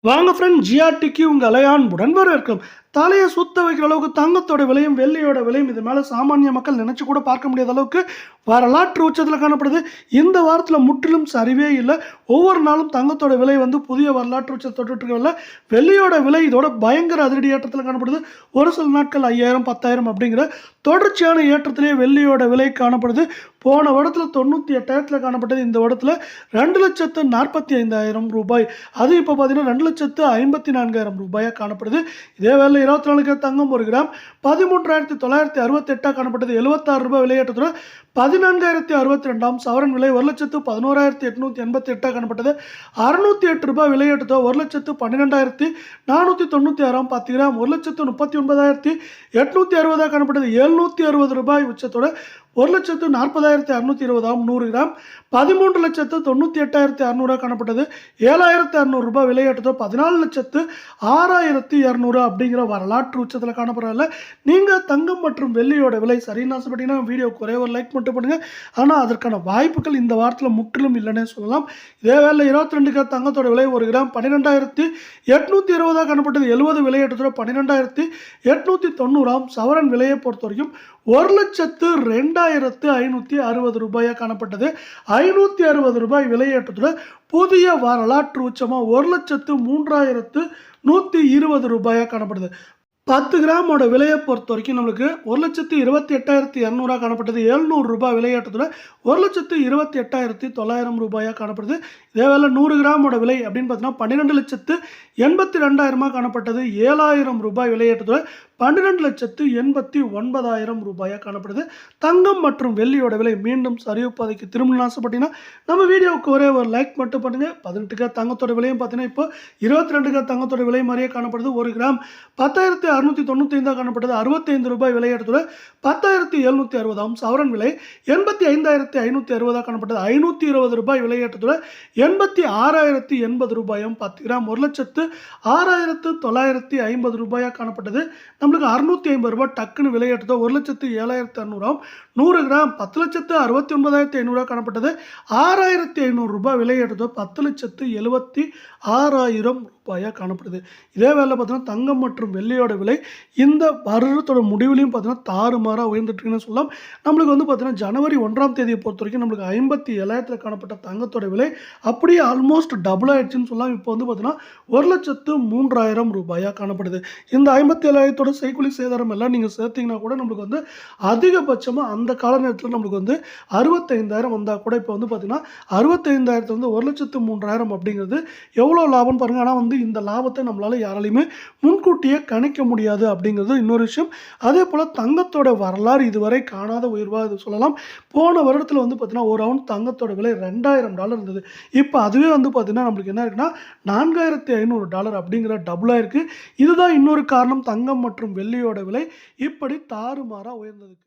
வாங்க ஃப்ரெண்ட், ஜிஆர்டிக்கு உங்கள் அலையான்புடன் வரவேற்கிறோம். தலையை சுத்த வைக்கிற அளவுக்கு தங்கத்தோட விலையும் வெள்ளியோட விலையும் இது மேலே சாமானிய மக்கள் நினச்சி கூட பார்க்க முடியாத அளவுக்கு வரலாற்று உச்சத்தில் காணப்படுது. இந்த வாரத்தில் முற்றிலும் சரிவே இல்லை. ஒவ்வொரு நாளும் தங்கத்தோட விலை புதிய வரலாற்று உச்சத்தை தொட்டுட்டு இருக்கவில்லை. வெள்ளியோட விலை இதோட பயங்கர அதிரடி ஏற்றத்தில் காணப்படுது. ஒரு சில நாட்கள் 5000 10,000 அப்படிங்கிற தொடர்ச்சியான ஏற்றத்திலேயே வெள்ளியோட விலை காணப்படுது. போன வருடத்தில் 98,000 காணப்பட்டது. இந்த வருடத்தில் 2,45,000 ரூபாய். அது இப்போ பார்த்தீங்கன்னா 2,54,000 ரூபாயாக காணப்படுது. இதே வேலை 24 கேரட் தங்கம் 1 கிராம் 13,968 காணப்பட்டது. 76 ரூபாய் விலையேற்றத்துடன் 14,062 சவரன் விலை 1,11,888 காணப்பட்டது. 608 ரூபாய் விலையேற்றத்தோ 1,12,496 10 கிராம் 1,39,860 காணப்பட்டது. 760 ரூபாய் உச்சத்தோட 1,40,620 100 கிராம் 13,98,600 காணப்பட்டது. 7,600 ரூபாய் விலையேற்றத்தோ 14,06,200 அப்படிங்கிற வரலாற்று உச்சத்தில் காணப்படுறதில்ல. நீங்கள் தங்கம் மற்றும் வெள்ளியோட விலை சரின்னு ஆசைப்பட்டீங்கன்னா வீடியோக்கு ஒரே ஒரு லைக் மட்டும் பண்ணுங்கள். ஆனால் அதற்கான வாய்ப்புகள் இந்த வாரத்தில் முற்றிலும் இல்லைன்னே சொல்லலாம். இதே வேலை 22 கேரட் தங்கத்தோட விலை 1 கிராம் 12,820 காணப்பட்டது. 70 விலையேற்றத்தோட 12,890 சவரன் விலையை பொறுத்த வரைக்கும் 1,02,560 ரூபாயாக காணப்பட்டது. 560 ரூபாய் விலையேற்றத்துடன் புதிய வரலாற்று உச்சமாக 1,03,120 ரூபாயாக காணப்படுது. 10 கிராமோட விலையை பொறுத்த வரைக்கும் நம்மளுக்கு 1,28,200 காணப்பட்டது. 700 ரூபாய் விலையேற்றத்துடன் 1,28,900 ரூபாயாக காணப்படுது. இதே வேலை 100 கிராமோட விலை அப்படின்னு பார்த்தீங்கன்னா 12,82,000 காணப்பட்டது. 7,000 ரூபாய் விலையேற்றத்துடன் 12,89,000 ரூபாயாக காணப்படுது. தங்கம் மற்றும் வெள்ளியோட விலை மீண்டும் சரிவு பாதைக்கு திரும்பணும்னு ஆசைப்பட்டீங்கன்னா நம்ம வீடியோவுக்கு ஒரே ஒரு லைக் மட்டும் பண்ணுங்கள். 18 கேரட் தங்கத்தோட விலையும் பார்த்தீங்கன்னா இப்போ 22 கேரட் தங்கத்தோட விலை மாதிரியே காணப்படுது. 1 கிராம் 10,695 காணப்பட்டது. 65 ரூபாய் விலையேற்றத்துடன் 10,760 சவரன் விலை 85,560 காணப்பட்டது. 520 ரூபாய் விலையேற்றத்துடன் 86,080 ரூபாயும் 10 கிராம் 1,06,950 ரூபாயாக காணப்பட்டது. நம்மளுக்கு 650 ரூபாய் டக்குன்னு விலையேற்றதோ 1,07,600 100 கிராம் 10,69,500 காணப்பட்டது. 6,500 ரூபாய் விலையேற்றதோ 10,76,000 ரூபாயாக காணப்படுது. இதே வேலை பார்த்தீங்கன்னா தங்கம் மற்றும் வெள்ளியோட விலை இந்த வருடத்தோட முடிவுலையும் பார்த்தீங்கன்னா தாறுமாறாக உயர்ந்துட்டுருக்குன்னு சொல்லலாம். நம்மளுக்கு பார்த்தீங்கன்னா ஜனவரி 1ஆம் தேதியை பொறுத்த வரைக்கும் நம்மளுக்கு 57,000 காணப்பட்ட தங்கத்தோட விலை அப்படியே ஆல்மோஸ்ட் டபுள் ஆயிடுச்சுன்னு சொல்லலாம். இப்போ பார்த்தீங்கன்னா 1,03,000 ரூபாயாக காணப்படுது. இந்த 57,000 செய்கூலி சேதாரம் எல்லாம் நீங்கள் சேர்த்தீங்கன்னா கூட நம்மளுக்கு அதிகபட்சமாக அந்த கால நேரத்தில் நம்மளுக்கு 65,000 வந்தால் கூட இப்போ பார்த்தீங்கன்னா 65,000 1,03,000 அப்படிங்கிறது எவ்வளோ லாபம்னு பாருங்கள். ஆனால் இந்த லாபத்தை நம்மளால் யாராலையுமே முன்கூட்டியே கணிக்க முடியாது அப்படிங்கிறது இன்னொரு விஷயம். அதே போல் தங்கத்தோட வரலாறு இதுவரை காணாத உயர்வாக இது சொல்லலாம். போன வருடத்தில் பார்த்தீங்கன்னா ஒரு அவுன் தங்கத்தோட விலை $2,000 இருந்தது. இப்போ அதுவே பார்த்தீங்கன்னா நம்மளுக்கு என்ன இருக்குன்னா $4,500 அப்படிங்கிற டபுளாக இருக்குது. இதுதான் இன்னொரு காரணம் தங்கம் மற்றும் வெள்ளியோட விலை இப்படி தாறுமாறாக உயர்ந்ததுக்கு.